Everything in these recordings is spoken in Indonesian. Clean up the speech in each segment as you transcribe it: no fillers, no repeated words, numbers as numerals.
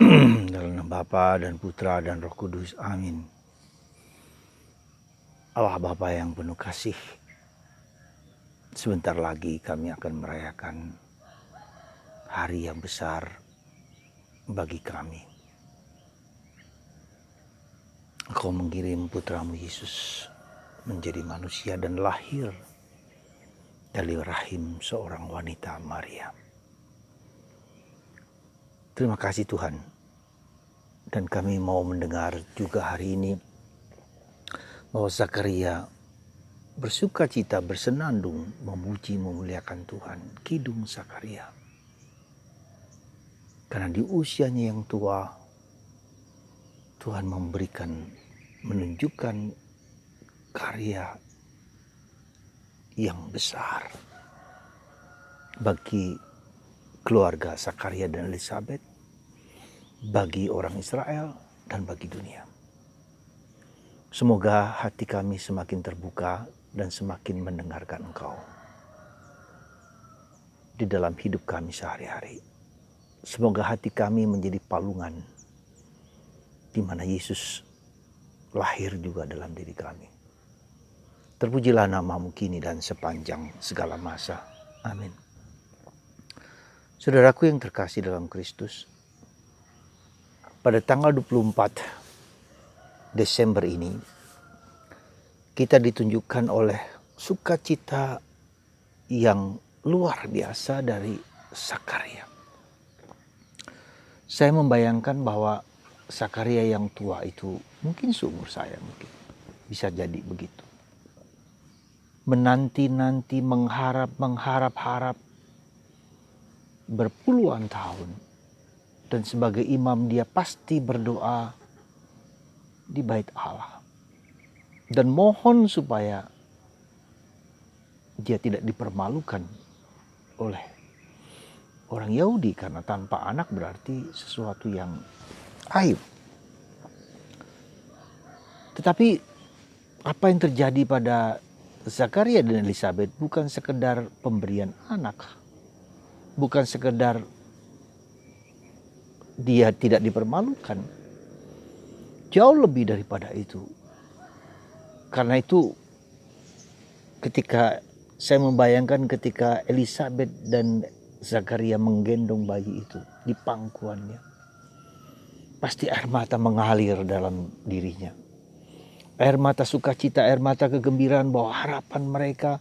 Dalam nama Bapa dan Putra dan Roh Kudus. Amin. Allah Bapa yang penuh kasih, sebentar lagi kami akan merayakan hari yang besar bagi kami. Engkau mengirim putramu Yesus menjadi manusia dan lahir dari rahim seorang wanita Maria. Terima kasih Tuhan. Dan kami mau mendengar juga hari ini bahwa Zakaria bersuka cita, bersenandung, memuji, memuliakan Tuhan. Kidung Zakaria. Karena di usianya yang tua, Tuhan menunjukkan karya yang besar bagi keluarga Zakaria dan Elizabeth, bagi orang Israel, dan bagi dunia. Semoga hati kami semakin terbuka dan semakin mendengarkan Engkau di dalam hidup kami sehari-hari. Semoga hati kami menjadi palungan di mana Yesus lahir juga dalam diri kami. Terpujilah nama-Mu kini dan sepanjang segala masa. Amin. Saudaraku yang terkasih dalam Kristus, pada tanggal 24 Desember ini, kita ditunjukkan oleh sukacita yang luar biasa dari Zakaria. Saya membayangkan bahwa Zakaria yang tua itu mungkin seumur saya, mungkin bisa jadi begitu. Menanti-nanti, mengharap berpuluhan tahun. Dan sebagai imam dia pasti berdoa di bait Allah. Dan mohon supaya dia tidak dipermalukan oleh orang Yahudi. Karena tanpa anak berarti sesuatu yang aib. Tetapi apa yang terjadi pada Zakaria dan Elizabeth bukan sekedar pemberian anak. Bukan sekedar dia tidak dipermalukan. Jauh lebih daripada itu. Karena itu ketika saya membayangkan ketika Elizabeth dan Zakaria menggendong bayi itu di pangkuannya, pasti air mata mengalir dalam dirinya. Air mata sukacita, air mata kegembiraan bahwa harapan mereka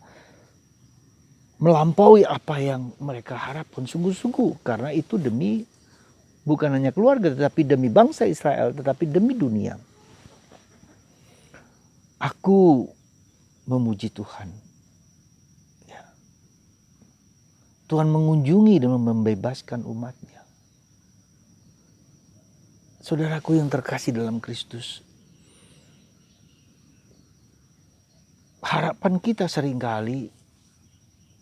melampaui apa yang mereka harapkan sungguh-sungguh. Karena itu demi bukan hanya keluarga, tetapi demi bangsa Israel, tetapi demi dunia. Aku memuji Tuhan. Ya. Tuhan mengunjungi dan membebaskan umatnya. Saudaraku yang terkasih dalam Kristus, harapan kita seringkali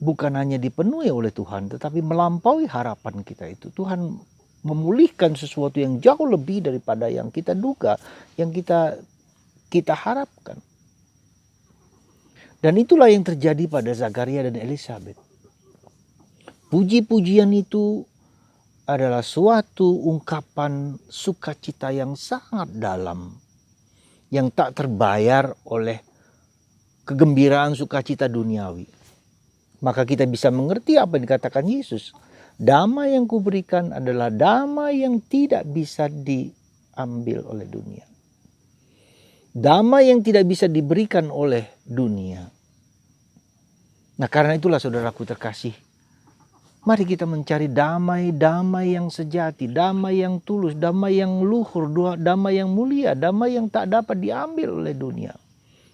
bukan hanya dipenuhi oleh Tuhan, tetapi melampaui harapan kita itu. Tuhan memulihkan sesuatu yang jauh lebih daripada yang kita duga, yang kita harapkan. Dan itulah yang terjadi pada Zakaria dan Elizabeth. Puji-pujian itu adalah suatu ungkapan sukacita yang sangat dalam, yang tak terbayar oleh kegembiraan sukacita duniawi. Maka kita bisa mengerti apa yang dikatakan Yesus. Damai yang kuberikan adalah damai yang tidak bisa diambil oleh dunia. Damai yang tidak bisa diberikan oleh dunia. Nah, karena itulah saudaraku terkasih, mari kita mencari damai yang sejati, damai yang tulus, damai yang luhur, damai yang mulia, damai yang tak dapat diambil oleh dunia.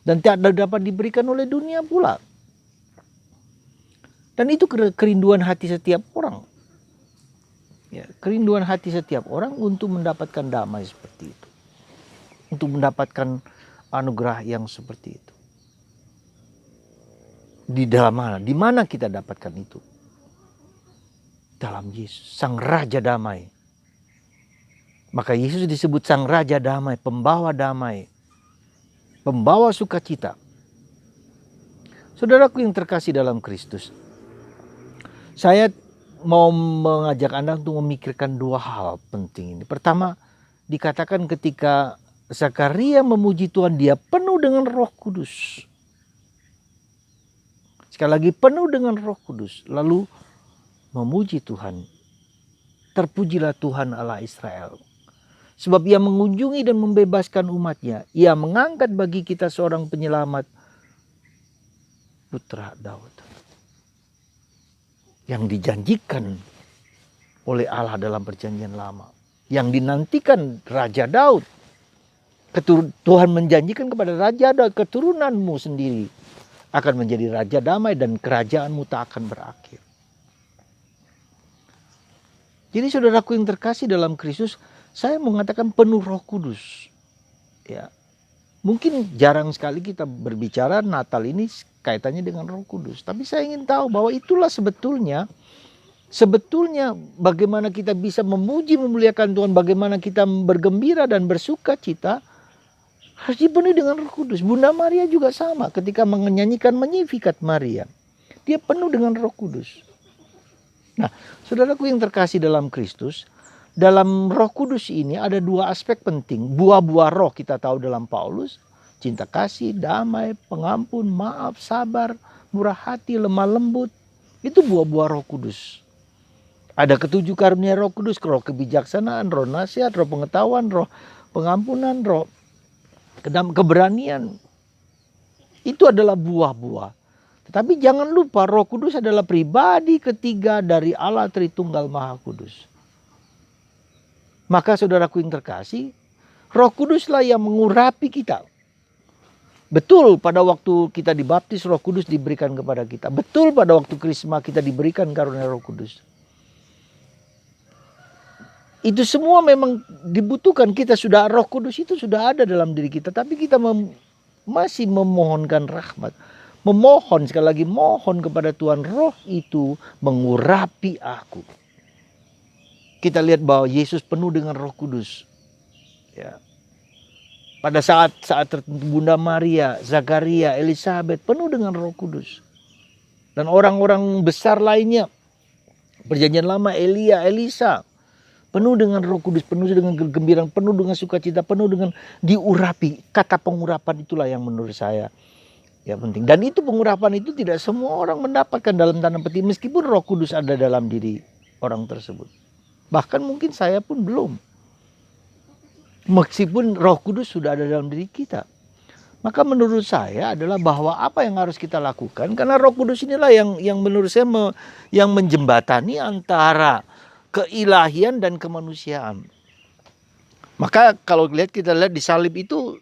Dan tak dapat diberikan oleh dunia pula. Dan itu kerinduan hati setiap orang. Ya, kerinduan hati setiap orang untuk mendapatkan damai seperti itu. Untuk mendapatkan anugerah yang seperti itu. Di dalam mana? Di mana kita dapatkan itu? Dalam Yesus, Sang Raja Damai. Maka Yesus disebut Sang Raja Damai, pembawa damai, pembawa sukacita. Saudaraku yang terkasih dalam Kristus, saya mau mengajak Anda untuk memikirkan dua hal penting ini. Pertama, dikatakan ketika Zakaria memuji Tuhan, dia penuh dengan Roh Kudus. Sekali lagi, penuh dengan Roh Kudus, lalu memuji Tuhan. Terpujilah Tuhan Allah Israel, sebab ia mengunjungi dan membebaskan umatnya. Ia mengangkat bagi kita seorang penyelamat, putra Daud, yang dijanjikan oleh Allah dalam perjanjian lama, yang dinantikan Raja Daud. Tuhan menjanjikan kepada Raja Daud, keturunanmu sendiri akan menjadi Raja damai dan kerajaanmu tak akan berakhir. Jadi saudaraku yang terkasih dalam Kristus, saya mengatakan penuh Roh Kudus. Ya, mungkin jarang sekali kita berbicara Natal ini kaitannya dengan Roh Kudus. Tapi saya ingin tahu bahwa itulah sebetulnya bagaimana kita bisa memuji, memuliakan Tuhan, bagaimana kita bergembira dan bersuka cita, harus dipenuhi dengan Roh Kudus. Bunda Maria juga sama ketika menyanyikan Magnificat Maria. Dia penuh dengan Roh Kudus. Nah, saudaraku yang terkasih dalam Kristus, dalam Roh Kudus ini ada dua aspek penting. Buah-buah roh kita tahu dalam Paulus, cinta kasih, damai, pengampun, maaf, sabar, murah hati, lemah lembut. Itu buah-buah Roh Kudus. Ada ketujuh karunia Roh Kudus, roh kebijaksanaan, roh nasihat, roh pengetahuan, roh pengampunan, roh keberanian. Itu adalah buah-buah. Tetapi jangan lupa Roh Kudus adalah pribadi ketiga dari Allah Tritunggal Maha Kudus. Maka saudaraku yang terkasih, Roh Kuduslah yang mengurapi kita. Betul pada waktu kita dibaptis Roh Kudus diberikan kepada kita. Betul pada waktu Krisma kita diberikan karunia Roh Kudus. Itu semua memang dibutuhkan. Kita sudah, Roh Kudus itu sudah ada dalam diri kita. Tapi kita masih memohonkan rahmat. Memohon, sekali lagi mohon kepada Tuhan, roh itu mengurapi aku. Kita lihat bahwa Yesus penuh dengan Roh Kudus. Ya. Pada saat tertentu Bunda Maria, Zakaria, Elizabeth penuh dengan Roh Kudus. Dan orang-orang besar lainnya, perjanjian lama, Elia, Elisa, penuh dengan Roh Kudus, penuh dengan kegembiraan, penuh dengan sukacita, penuh dengan diurapi. Kata pengurapan itulah yang menurut saya ya penting. Dan itu pengurapan itu tidak semua orang mendapatkan dalam tanda petik, meskipun Roh Kudus ada dalam diri orang tersebut. Bahkan mungkin saya pun belum. Meskipun Roh Kudus sudah ada dalam diri kita. Maka menurut saya adalah bahwa apa yang harus kita lakukan, karena Roh Kudus inilah yang menurut saya yang menjembatani antara keilahian dan kemanusiaan. Maka kalau kita lihat di salib itu,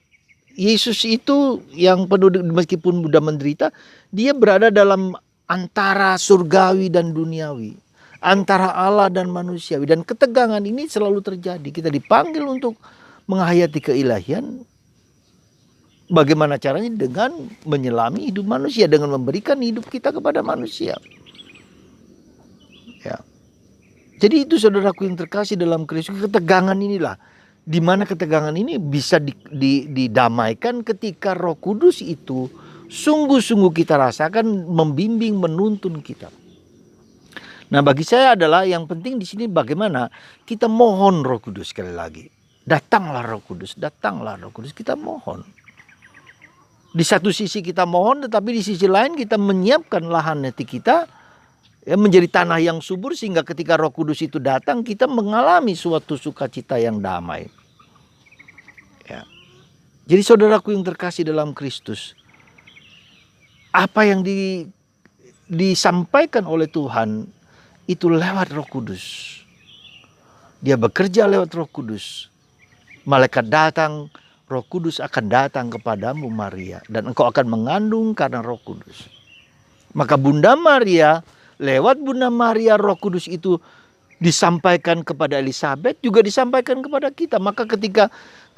Yesus itu yang penuh meskipun sudah menderita, dia berada dalam antara surgawi dan duniawi, antara Allah dan manusiawi, dan ketegangan ini selalu terjadi. Kita dipanggil untuk menghayati keilahian. Bagaimana caranya? Dengan menyelami hidup manusia, dengan memberikan hidup kita kepada manusia. Ya. Jadi itu saudaraku yang terkasih dalam Kristus, ketegangan inilah. Di mana ketegangan ini bisa didamaikan ketika Roh Kudus itu sungguh-sungguh kita rasakan membimbing, menuntun kita. Nah, bagi saya adalah yang penting di sini bagaimana kita mohon Roh Kudus sekali lagi. Datanglah Roh Kudus, datanglah Roh Kudus, kita mohon. Di satu sisi kita mohon, tetapi di sisi lain kita menyiapkan lahan hati kita ya, menjadi tanah yang subur, sehingga ketika Roh Kudus itu datang kita mengalami suatu sukacita yang damai. Ya. Jadi saudaraku yang terkasih dalam Kristus, apa yang disampaikan oleh Tuhan itu lewat Roh Kudus. Dia bekerja lewat Roh Kudus. Malaikat datang, Roh Kudus akan datang kepadamu Maria, dan engkau akan mengandung karena Roh Kudus. Maka Bunda Maria, lewat Bunda Maria Roh Kudus itu disampaikan kepada Elizabeth, juga disampaikan kepada kita. Maka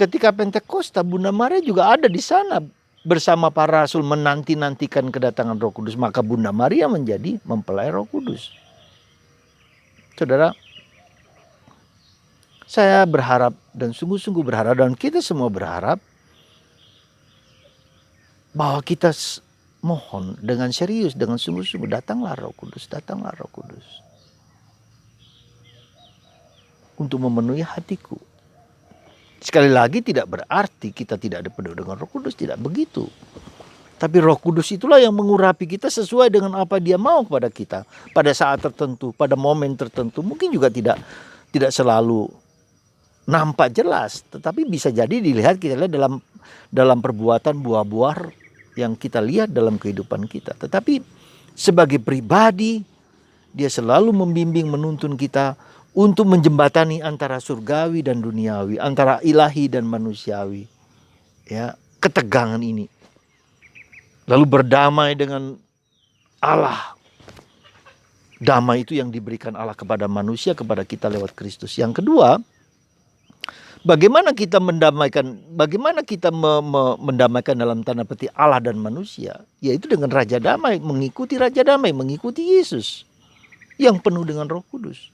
ketika Pentakosta, Bunda Maria juga ada di sana bersama para rasul menanti-nantikan kedatangan Roh Kudus. Maka Bunda Maria menjadi mempelai Roh Kudus. Saudara, saya berharap dan sungguh-sungguh berharap, dan kita semua berharap bahwa kita mohon dengan serius, dengan sungguh-sungguh, datanglah Roh Kudus, datanglah Roh Kudus. untuk memenuhi hatiku. Sekali lagi tidak berarti kita tidak ada penuh dengan Roh Kudus, tidak begitu. Tapi Roh Kudus itulah yang mengurapi kita sesuai dengan apa Dia mau kepada kita pada saat tertentu, pada momen tertentu. Mungkin juga tidak selalu nampak jelas, tetapi bisa jadi dilihat, kita lihat dalam perbuatan buah-buah yang kita lihat dalam kehidupan kita. Tetapi sebagai pribadi, Dia selalu membimbing, menuntun kita untuk menjembatani antara surgawi dan duniawi, antara ilahi dan manusiawi. Ya, ketegangan ini. Lalu berdamai dengan Allah. Damai itu yang diberikan Allah kepada manusia, kepada kita lewat Kristus. Yang kedua, bagaimana kita mendamaikan dalam tanda petik Allah dan manusia? Yaitu dengan Raja Damai, mengikuti Raja Damai, mengikuti Yesus yang penuh dengan Roh Kudus.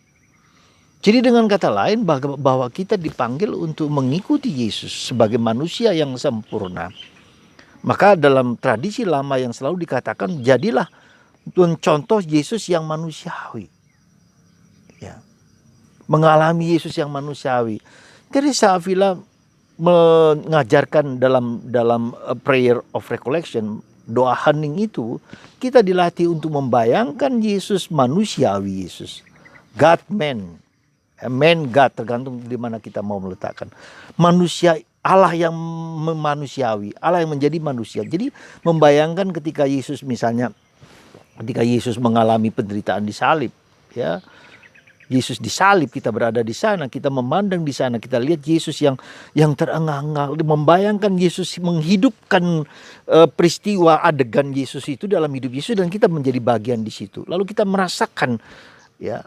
Jadi dengan kata lain bahwa kita dipanggil untuk mengikuti Yesus sebagai manusia yang sempurna. Maka dalam tradisi lama yang selalu dikatakan, jadilah contoh Yesus yang manusiawi. Ya. Mengalami Yesus yang manusiawi. Teresa Avila mengajarkan dalam prayer of recollection, doa hening itu, kita dilatih untuk membayangkan Yesus manusiawi Yesus. God man. Man God, tergantung di mana kita mau meletakkan. Manusia, Allah yang manusiawi, Allah yang menjadi manusia. Jadi membayangkan ketika Yesus misalnya, ketika Yesus mengalami penderitaan di salib, ya, Yesus disalib, kita berada di sana, kita memandang di sana, kita lihat Yesus yang terengah-engah, membayangkan Yesus menghidupkan peristiwa adegan Yesus itu dalam hidup Yesus, dan kita menjadi bagian di situ. Lalu kita merasakan, ya,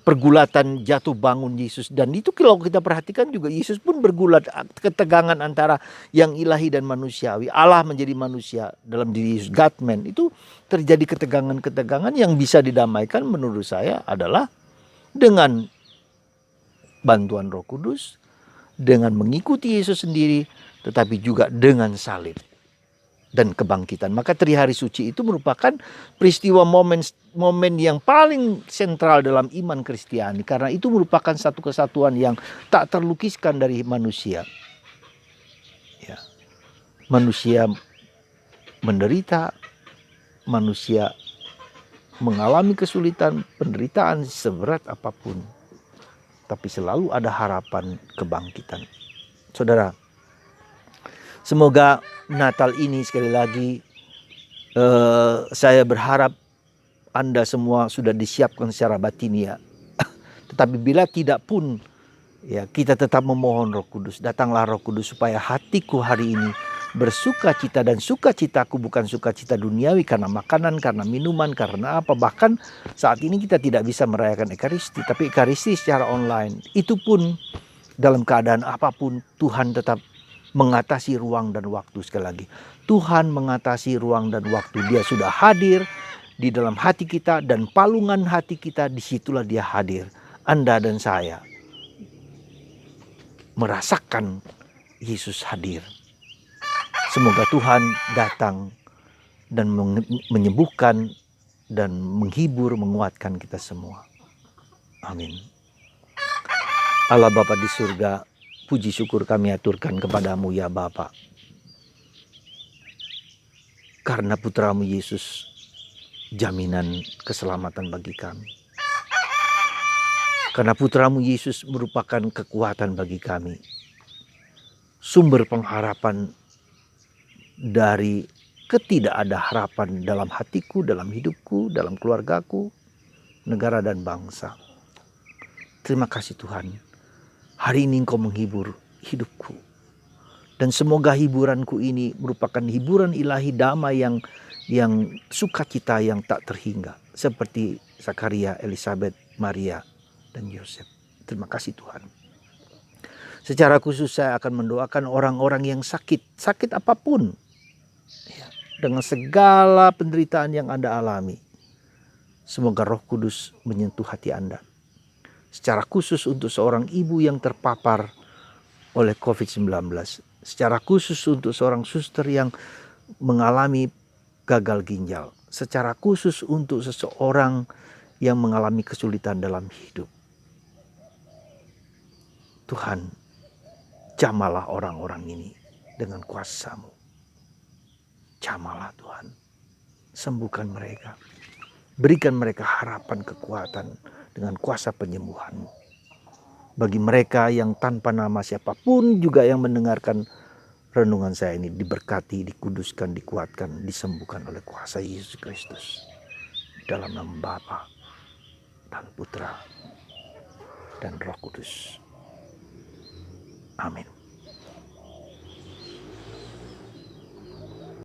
pergulatan jatuh bangun Yesus. Dan itu kalau kita perhatikan juga Yesus pun bergulat, ketegangan antara yang ilahi dan manusiawi. Allah menjadi manusia dalam diri Yesus, God man. Itu terjadi ketegangan-ketegangan yang bisa didamaikan menurut saya adalah dengan bantuan Roh Kudus, dengan mengikuti Yesus sendiri, tetapi juga dengan salib dan kebangkitan. Maka Trihari Suci itu merupakan peristiwa momen yang paling sentral dalam iman Kristiani, karena itu merupakan satu kesatuan yang tak terlukiskan dari manusia. Ya. Manusia menderita, manusia mengalami kesulitan, penderitaan seberat apapun, tapi selalu ada harapan kebangkitan. Saudara, semoga Natal ini sekali lagi saya berharap Anda semua sudah disiapkan secara batinia. Tetapi bila tidak pun, ya, kita tetap memohon Roh Kudus. Datanglah Roh Kudus supaya hatiku hari ini bersukacita, dan sukacitaku bukan sukacita duniawi karena makanan, karena minuman, karena apa. Bahkan saat ini kita tidak bisa merayakan Ekaristi, tapi Ekaristi secara online. Itu pun dalam keadaan apapun Tuhan tetap mengatasi ruang dan waktu. Sekali lagi, Tuhan mengatasi ruang dan waktu. Dia sudah hadir di dalam hati kita, dan palungan hati kita, disitulah Dia hadir. Anda dan saya merasakan Yesus hadir. Semoga Tuhan datang dan menyembuhkan dan menghibur, menguatkan kita semua. Amin. Allah Bapa di surga, puji syukur kami aturkan kepadamu ya Bapa. Karena putramu Yesus jaminan keselamatan bagi kami. Karena putramu Yesus merupakan kekuatan bagi kami. Sumber pengharapan dari ketidakada harapan dalam hatiku, dalam hidupku, dalam keluargaku, negara dan bangsa. Terima kasih Tuhan. Hari ini Engkau menghibur hidupku. Dan semoga hiburanku ini merupakan hiburan ilahi, damai yang sukacita yang tak terhingga. Seperti Zakaria, Elizabeth, Maria, dan Yosef. Terima kasih Tuhan. Secara khusus saya akan mendoakan orang-orang yang sakit apapun. Ya, dengan segala penderitaan yang Anda alami. Semoga Roh Kudus menyentuh hati Anda. Secara khusus untuk seorang ibu yang terpapar oleh COVID-19. Secara khusus untuk seorang suster yang mengalami gagal ginjal. Secara khusus untuk seseorang yang mengalami kesulitan dalam hidup. Tuhan, jamalah orang-orang ini dengan kuasa-Mu. Jamalah Tuhan, sembuhkan mereka. Berikan mereka harapan kekuatan dengan kuasa penyembuhan-Mu. Bagi mereka yang tanpa nama siapapun juga yang mendengarkan renungan saya ini, diberkati, dikuduskan, dikuatkan, disembuhkan oleh kuasa Yesus Kristus. Dalam nama Bapa dan Putra dan Roh Kudus. Amin.